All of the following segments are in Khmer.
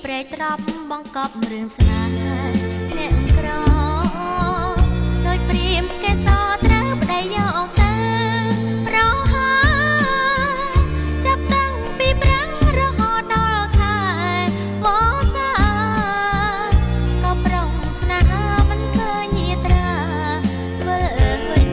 ប្រែត្រប់បង្កប់រឿងស្នេហ៍អ្នកក្រដោយព្រាមកេសរត្រូវប្តីយកទៅប្រហាចាប់តាំងពីប្រាំងរហូតដល់ខែវស្សាក៏ប្រុងស្នេហាមិនឃើញញាត្រាវិលវិញ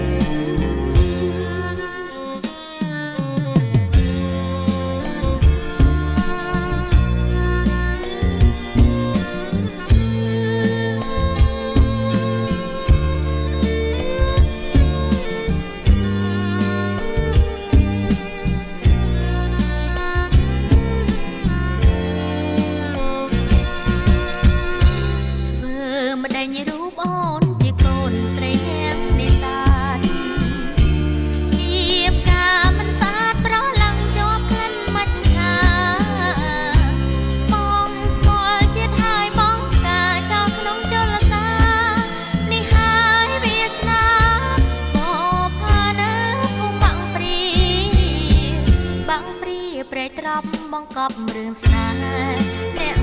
រូបអូនជាកូនស្រីនាងនេសាទជាផ្កាមិនស្អាតប្រឡឹងជាប់ក្លិនមច្ឆាបងស្គាល់ជាតិហើយបងកាចោលក្នុងចលសានេះហើយវាសនាបបផានៅភូមិបាំងព្រាប្រែត្រប់បង្កប់រឿងស្នេហ៍អ្នក